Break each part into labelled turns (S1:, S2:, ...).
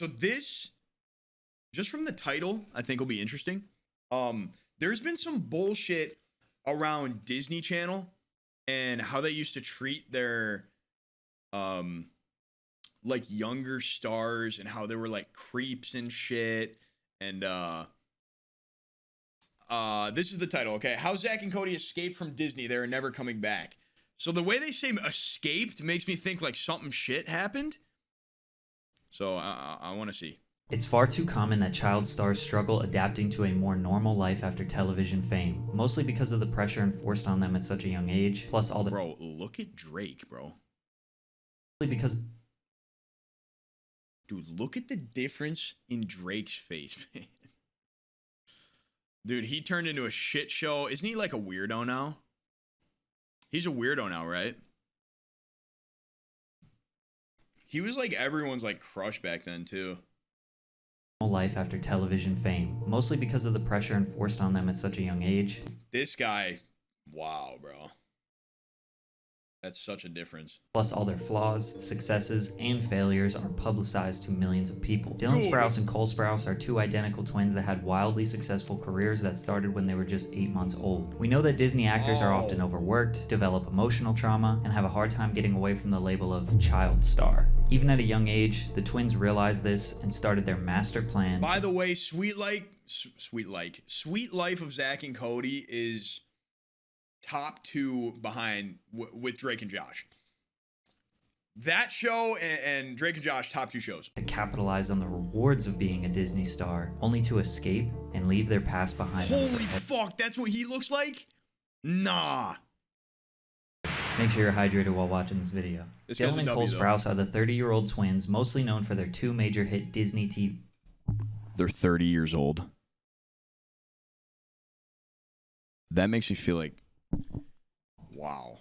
S1: so this, just from the title, I think will be interesting. There's been some bullshit around Disney Channel and how they used to treat their like younger stars and how they were like creeps and shit. And this is the title, okay? How Zack and Cody escaped from Disney. They are never coming back. So the way they say escaped makes me think like something shit happened. So I want to see.
S2: It's far too common that child stars struggle adapting to a more normal life after television fame, mostly because of the pressure enforced on them at such a young age, plus all the—
S1: Bro, look at Drake, bro.
S2: Because—
S1: Dude, look at the difference in Drake's face, man. Dude, he turned into a shit show. Isn't he like a weirdo now? He's a weirdo now, right? He was like everyone's like crush back then too.
S2: Life after television fame, mostly because of the pressure enforced on them at such a young age.
S1: This guy, wow, bro. That's such a difference.
S2: Plus all their flaws, successes, and failures are publicized to millions of people. Dylan Sprouse and Cole Sprouse are two identical twins that had wildly successful careers that started when they were just 8 months old. We know that Disney actors are often overworked, develop emotional trauma, and have a hard time getting away from the label of child star. Even at a young age, the twins realized this and started their master plan.
S1: By the way, Sweet Life of Zack and Cody is top 2 behind with Drake and Josh. That show and Drake and Josh, top 2 shows.
S2: To capitalize on the rewards of being a Disney star, only to escape and leave their past behind.
S1: Holy fuck, that's what he looks like? Nah.
S2: Make sure you're hydrated while watching this video. Dylan and Cole Sprouse are the 30-year-old twins, mostly known for their 2 major hit Disney TV.
S1: They're 30 years old. That makes me feel like, wow.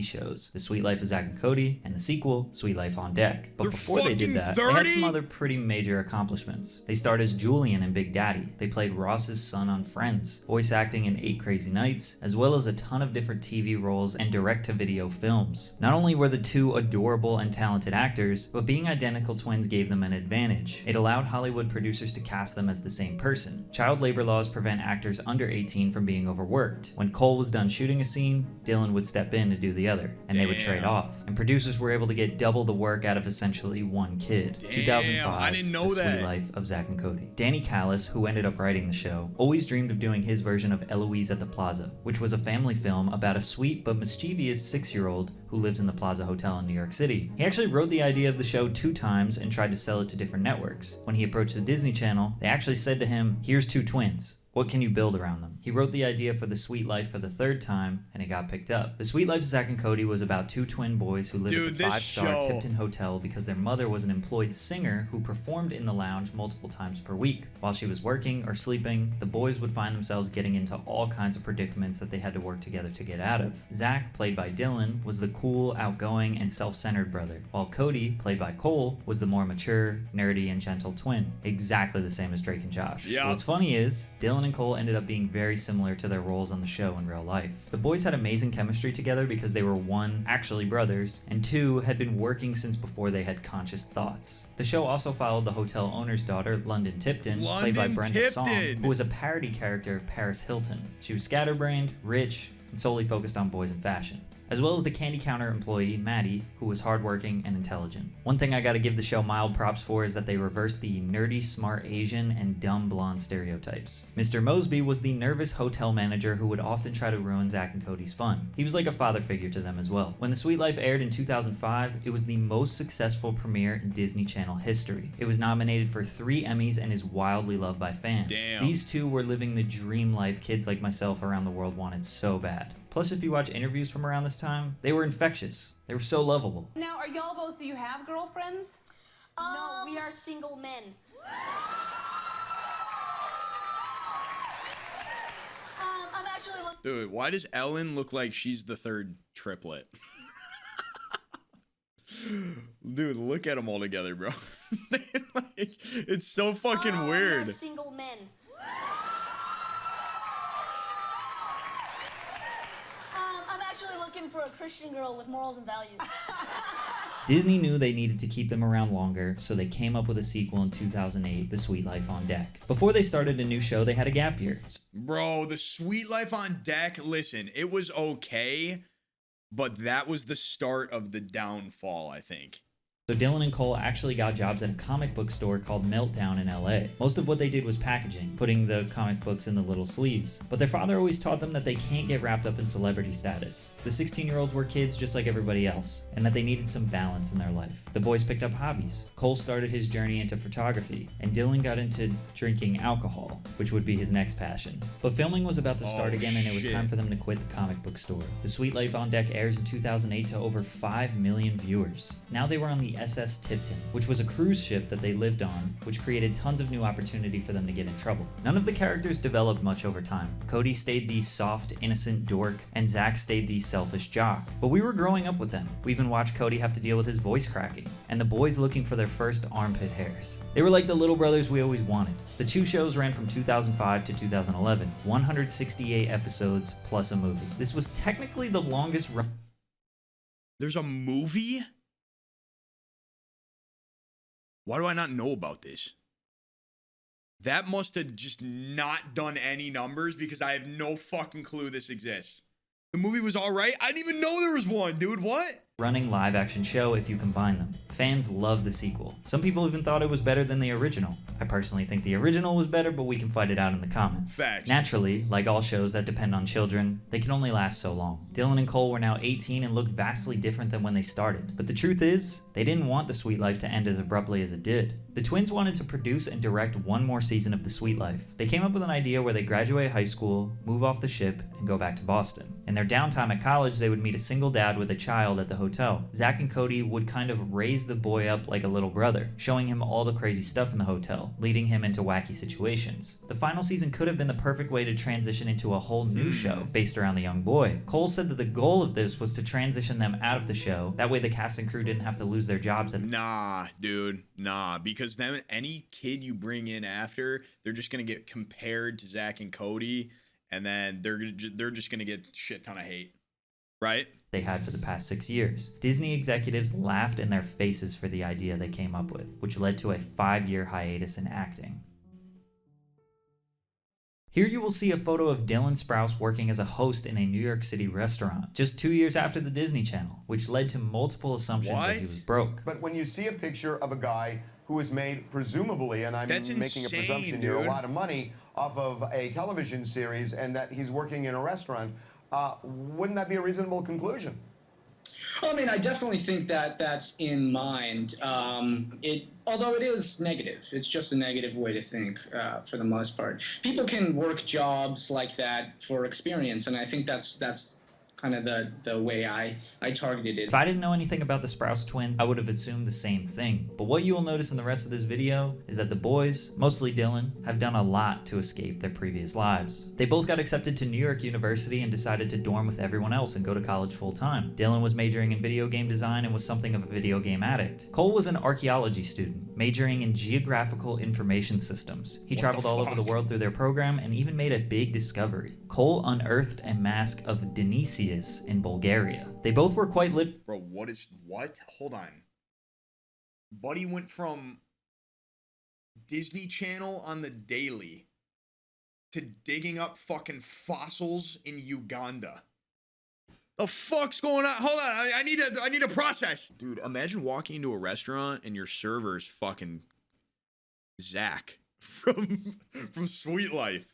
S2: shows, The Sweet Life of Zack and Cody, and the sequel, Sweet Life on Deck. But
S1: They're
S2: before they did that,
S1: 30?
S2: they had some other pretty major accomplishments. They starred as Julian in Big Daddy. They played Ross's son on Friends, voice acting in 8 Crazy Nights, as well as a ton of different TV roles and direct-to-video films. Not only were the two adorable and talented actors, but being identical twins gave them an advantage. It allowed Hollywood producers to cast them as the same person. Child labor laws prevent actors under 18 from being overworked. When Cole was done shooting a scene, Dylan would step in to do the other, and they would trade off. And producers were able to get double the work out of essentially one kid. 2005,
S1: I didn't know
S2: The
S1: that.
S2: Sweet Life of Zack and Cody. Danny Callis, who ended up writing the show, always dreamed of doing his version of Eloise at the Plaza, which was a family film about a sweet but mischievous 6-year-old who lives in the Plaza Hotel in New York City. He actually wrote the idea of the show 2 times and tried to sell it to different networks. When he approached the Disney Channel, they actually said to him, "Here's 2 twins. What can you build around them?" He wrote the idea for The Sweet Life for the 3rd time, and it got picked up. The Sweet Life of Zack and Cody was about 2 twin boys who lived at the 5-star Tipton Hotel because their mother was an employed singer who performed in the lounge multiple times per week. While she was working or sleeping, the boys would find themselves getting into all kinds of predicaments that they had to work together to get out of. Zack, played by Dylan, was the cool, outgoing, and self-centered brother, while Cody, played by Cole, was the more mature, nerdy, and gentle twin. Exactly the same as Drake and Josh.
S1: Yeah.
S2: What's funny is, Dylan and Cole ended up being very similar to their roles on the show in real life. The boys had amazing chemistry together because they were 1, actually brothers, and 2, had been working since before they had conscious thoughts. The show also followed the hotel owner's daughter, London Tipton, played by Brenda Song, who was a parody character of Paris Hilton. She was scatterbrained, rich, and solely focused on boys and fashion, as well as the candy counter employee, Maddie, who was hardworking and intelligent. One thing I gotta give the show mild props for is that they reversed the nerdy, smart Asian and dumb blonde stereotypes. Mr. Mosby was the nervous hotel manager who would often try to ruin Zack and Cody's fun. He was like a father figure to them as well. When The Sweet Life aired in 2005, it was the most successful premiere in Disney Channel history. It was nominated for 3 Emmys and is wildly loved by fans.
S1: Damn.
S2: These 2 were living the dream life kids like myself around the world wanted so bad. Plus, if you watch interviews from around this time, they were infectious. They were so lovable.
S3: Now, are y'all both, do you have girlfriends?
S4: No, we are single men. I'm actually looking.
S1: Dude, why does Ellen look like she's the 3rd triplet? Dude, look at them all together, bro. It's so fucking weird.
S4: We are single men. I'm actually looking looking for a Christian girl with morals and values.
S2: Disney knew they needed to keep them around longer, so they came up with a sequel in 2008, The Sweet Life on Deck. Before they started a new show, they had a gap year.
S1: Bro, The Sweet Life on Deck, listen, it was okay, but that was the start of the downfall, I think.
S2: So Dylan and Cole actually got jobs at a comic book store called Meltdown in LA. Most of what they did was packaging, putting the comic books in the little sleeves. But their father always taught them that they can't get wrapped up in celebrity status. The 16-year-olds were kids just like everybody else, and that they needed some balance in their life. The boys picked up hobbies. Cole started his journey into photography, and Dylan got into drinking alcohol, which would be his next passion. But filming was about to start again, and it was time for them to quit the comic book store. The Sweet Life on Deck airs in 2008 to over 5 million viewers. Now they were on the SS Tipton, which was a cruise ship that they lived on, which created tons of new opportunity for them to get in trouble. None of the characters developed much over time. Cody stayed the soft, innocent dork, and Zack stayed the selfish jock. But we were growing up with them. We even watched Cody have to deal with his voice cracking, and the boys looking for their first armpit hairs. They were like the little brothers we always wanted. The 2 shows ran from 2005 to 2011, 168 episodes plus a movie. This was technically the longest run.
S1: There's a movie? Why do I not know about this? That must have just not done any numbers because I have no fucking clue this exists. The movie was all right. I didn't even know there was one, dude. What?
S2: Running live action show if you combine them. Fans loved the sequel. Some people even thought it was better than the original. I personally think the original was better, but we can fight it out in the comments.
S1: Facts.
S2: Naturally, like all shows that depend on children, they can only last so long. Dylan and Cole were now 18 and looked vastly different than when they started. But the truth is, they didn't want The Sweet Life to end as abruptly as it did. The twins wanted to produce and direct one more season of The Sweet Life. They came up with an idea where they graduate high school, move off the ship, and go back to Boston. In their downtime at college, they would meet a single dad with a child at the hotel. Zack and Cody would kind of raise the boy up like a little brother, showing him all the crazy stuff in the hotel, leading him into wacky situations. The final season could have been the perfect way to transition into a whole new show based around the young boy. Cole said that the goal of this was to transition them out of the show. That way the cast and crew didn't have to lose their jobs.
S1: Nah, dude, nah. Because then any kid you bring in after, they're just gonna get compared to Zack and Cody, and then they're just gonna get shit ton of hate, right?
S2: They had for the past 6 years. Disney executives laughed in their faces for the idea they came up with, which led to a 5-year hiatus in acting. Here you will see a photo of Dylan Sprouse working as a host in a New York City restaurant, just 2 years after the Disney Channel, which led to multiple assumptions that he was broke.
S5: But when you see a picture of a guy who has made, presumably, and I'm
S1: That's
S5: making
S1: insane,
S5: a presumption here, a lot of money off of a television series and that he's working in a restaurant, wouldn't that be a reasonable conclusion?
S6: Well, I mean, I definitely think that that's in mind. Although it is negative, it's just a negative way to think for the most part. People can work jobs like that for experience, and I think that's kind of the way I targeted it.
S2: If I didn't know anything about the Sprouse twins, I would have assumed the same thing. But what you will notice in the rest of this video is that the boys, mostly Dylan, have done a lot to escape their previous lives. They both got accepted to New York University and decided to dorm with everyone else and go to college full time. Dylan was majoring in video game design and was something of a video game addict. Cole was an archaeology student, majoring in geographical information systems. He traveled all over the world through their program and even made a big discovery. Cole unearthed a mask of Dionysius in Bulgaria. They both were quite lit.
S1: Bro, what? Hold on. Buddy went from Disney Channel on the daily to digging up fucking fossils in Uganda. The fuck's going on? Hold on, I need a process. Dude, imagine walking into a restaurant and your server's fucking Zack from Sweet Life.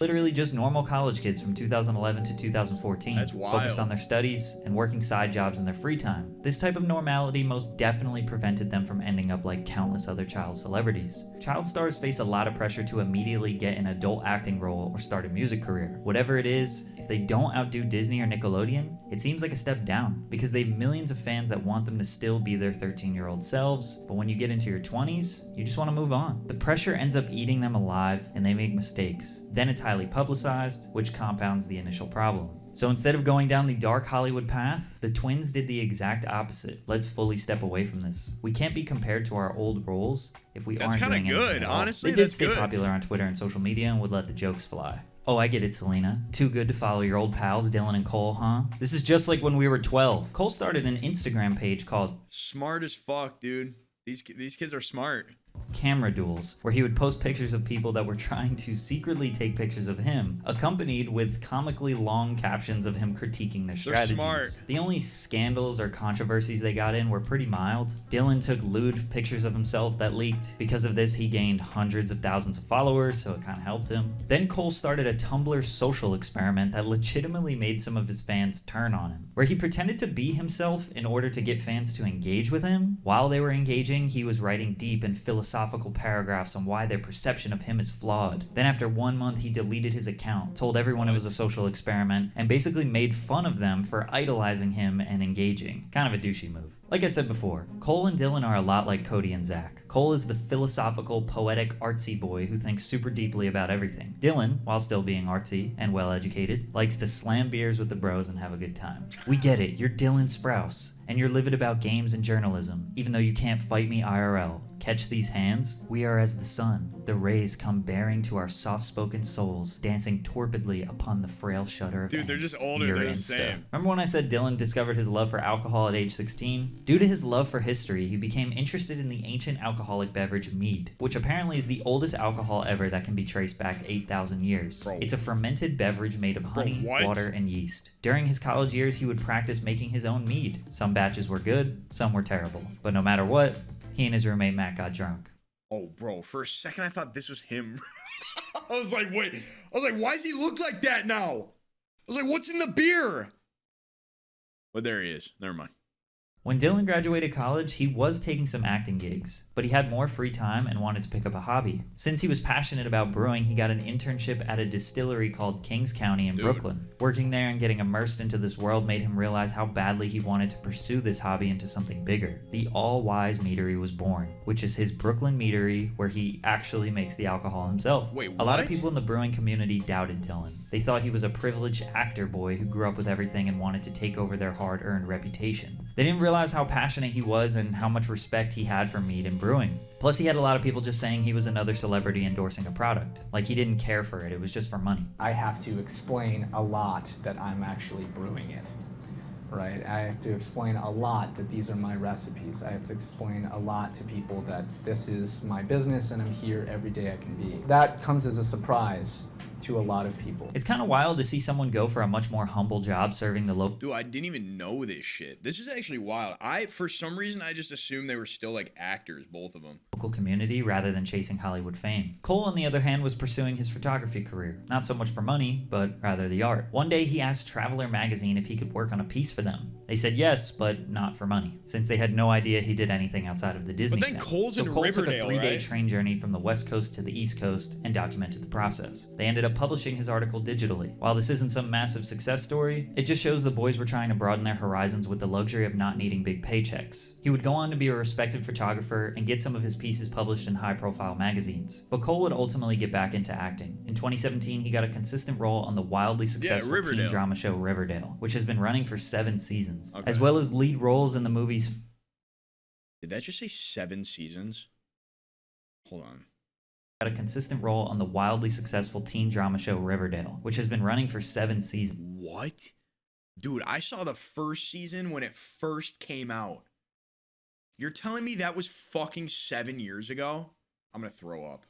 S2: Literally just normal college kids from 2011 to 2014.
S1: That's wild.
S2: Focused on their studies and working side jobs in their free time. This type of normality most definitely prevented them from ending up like countless other child celebrities. Child stars face a lot of pressure to immediately get an adult acting role or start a music career. Whatever it is, if they don't outdo Disney or Nickelodeon, it seems like a step down because they have millions of fans that want them to still be their 13-year-old selves, but when you get into your 20s, you just want to move on. The pressure ends up eating them alive and they make mistakes. Then it's highly publicized, which compounds the initial problem. So instead of going down the dark Hollywood path, the twins did the exact opposite. Let's fully step away from this. We can't be compared to our old roles if we aren't doing anything at all.
S1: Honestly,
S2: they did
S1: that's
S2: stay
S1: good.
S2: popular on Twitter and social media and would let the jokes fly. Oh, I get it, Selena. Too good to follow your old pals, Dylan and Cole, huh? This is just like when we were 12. Cole started an Instagram page called
S1: Smart as fuck, dude. These kids are smart.
S2: Camera Duels, where he would post pictures of people that were trying to secretly take pictures of him, accompanied with comically long captions of him critiquing their strategies.
S1: Smart.
S2: The only scandals or controversies they got in were pretty mild. Dylan took lewd pictures of himself that leaked. Because of this, he gained hundreds of thousands of followers, so it kind of helped him. Then Cole started a Tumblr social experiment that legitimately made some of his fans turn on him, where he pretended to be himself in order to get fans to engage with him. While they were engaging, he was writing deep and philosophical paragraphs on why their perception of him is flawed. Then after 1 month, he deleted his account, told everyone it was a social experiment, and basically made fun of them for idolizing him and engaging. Kind of a douchey move. Like I said before, Cole and Dylan are a lot like Cody and Zack. Cole is the philosophical, poetic, artsy boy who thinks super deeply about everything. Dylan, while still being artsy and well-educated, likes to slam beers with the bros and have a good time. We get it, you're Dylan Sprouse, and you're livid about games and journalism, even though you can't fight me IRL. Catch these hands? We are as the sun. The rays come bearing to our soft-spoken souls, dancing torpidly upon the frail shudder of
S1: Dude, they're
S2: angst.
S1: just older,
S2: Your
S1: they're the
S2: Insta.
S1: same.
S2: Remember when I said Dylan discovered his love for alcohol at age 16? Due to his love for history, he became interested in the ancient alcoholic beverage mead, which apparently is the oldest alcohol ever that can be traced back 8,000 years.
S1: Bro.
S2: It's a fermented beverage made of honey,
S1: what?
S2: water, and yeast. During his college years, he would practice making his own mead. Some batches were good, some were terrible. But no matter what, he and his roommate Matt got drunk.
S1: Oh, bro, for a second I thought this was him. I was like, wait. I was like, why does he look like that now? I was like, what's in the beer? But there he is. Never mind.
S2: When Dylan graduated college, he was taking some acting gigs, but he had more free time and wanted to pick up a hobby. Since he was passionate about brewing, he got an internship at a distillery called Kings County in Brooklyn. Working there and getting immersed into this world made him realize how badly he wanted to pursue this hobby into something bigger. The All-Wise Meadery was born, which is his Brooklyn meadery where he actually makes the alcohol himself.
S1: Wait,
S2: A lot of
S1: what?
S2: people in the brewing community doubted Dylan. They thought he was a privileged actor boy who grew up with everything and wanted to take over their hard-earned reputation. They didn't realize how passionate he was and how much respect he had for mead and brewing. Plus, he had a lot of people just saying he was another celebrity endorsing a product. Like, he didn't care for it, it was just for money.
S7: I have to explain a lot that I'm actually brewing it, right? I have to explain a lot that these are my recipes. I have to explain a lot to people that this is my business and I'm here every day I can be. That comes as a surprise to a lot of people.
S2: It's kind of wild to see someone go for a much more humble job serving the local
S1: Dude, I didn't even know this shit. This is actually wild. For some reason, I just assumed they were still like actors, both of them.
S2: community rather than chasing Hollywood fame. Cole, on the other hand, was pursuing his photography career. Not so much for money, but rather the art. One day, he asked Traveler magazine if he could work on a piece for them. They said yes, but not for money, since they had no idea he did anything outside of the Disney
S1: But then
S2: Channel.
S1: Cole's
S2: so
S1: in
S2: Cole took a
S1: Riverdale,
S2: 3-day
S1: right?
S2: train journey from the West Coast to the East Coast and documented the process. They ended up publishing his article digitally. While this isn't some massive success story, it just shows the boys were trying to broaden their horizons with the luxury of not needing big paychecks. He would go on to be a respected photographer and get some of his pieces published in high-profile magazines. But Cole would ultimately get back into acting. In 2017, he got a consistent role on the wildly successful teen
S1: Riverdale.
S2: drama show Riverdale, which has been running for 7 seasons,
S1: Okay.
S2: as well as lead roles in the movies.
S1: Did that just say 7 seasons? Hold on.
S2: Got a consistent role on the wildly successful teen drama show Riverdale, which has been running for 7 seasons.
S1: What? Dude, I saw the first season when it first came out. You're telling me that was fucking 7 years ago? I'm gonna throw up.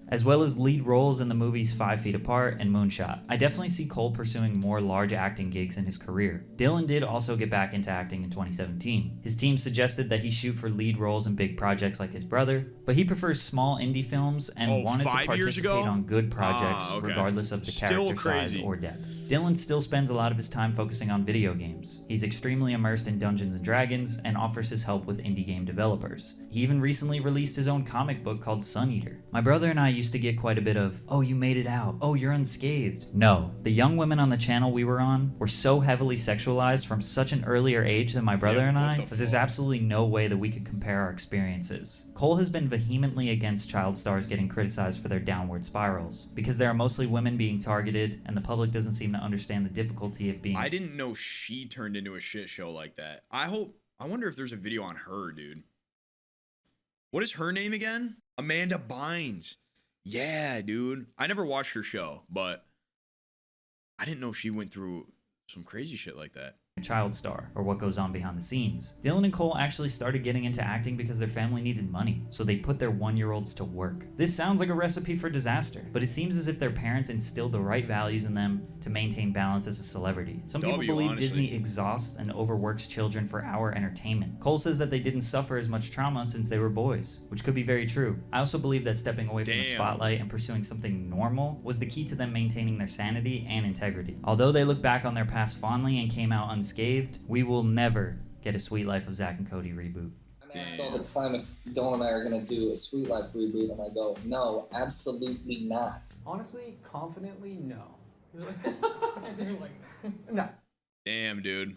S2: As well as lead roles in the movies 5 Feet Apart and Moonshot. I definitely see Cole pursuing more large acting gigs in his career. Dylan did also get back into acting in 2017. His team suggested that he shoot for lead roles in big projects like his brother, but he prefers small indie films and wanted to
S1: 5 years
S2: participate
S1: ago?
S2: on good projects
S1: Okay.
S2: regardless of the
S1: Still
S2: character size
S1: crazy.
S2: or depth. Dylan still spends a lot of his time focusing on video games. He's extremely immersed in Dungeons & Dragons and offers his help with indie game developers. He even recently released his own comic book called Sun Eater. My brother and I used to get quite a bit of, "Oh, you made it out. Oh, you're unscathed." No, the young women on the channel we were on were so heavily sexualized from such an earlier age than my brother
S1: Yeah,
S2: and
S1: what
S2: I
S1: the
S2: that there's
S1: fuck?
S2: absolutely no way that we could compare our experiences. Cole has been vehemently against child stars getting criticized for their downward spirals, because there are mostly women being targeted and the public doesn't seem to understand the difficulty of being
S1: I didn't know she turned into a shit show like that. I wonder if there's a video on her, dude. What is her name again? Amanda Bynes. Yeah, dude. I never watched her show, but I didn't know she went through some crazy shit like that.
S2: A child star, or what goes on behind the scenes. Dylan and Cole actually started getting into acting because their family needed money, so they put their 1-year-olds to work. This sounds like a recipe for disaster, but it seems as if their parents instilled the right values in them to maintain balance as a celebrity. Some people believe
S1: honestly.
S2: Disney exhausts and overworks children for our entertainment. Cole says that they didn't suffer as much trauma since they were boys, which could be very true. I also believe that stepping away from the spotlight and pursuing something normal was the key to them maintaining their sanity and integrity. Although they look back on their past fondly and came out unscathed, we will never get a Sweet Life of Zack and Cody reboot.
S8: I'm asked all the time if Dylan and I are going to do a Sweet Life reboot, and I go, no, absolutely not.
S7: Honestly, confidently, no.
S9: They're like,
S7: No.
S1: Damn, dude.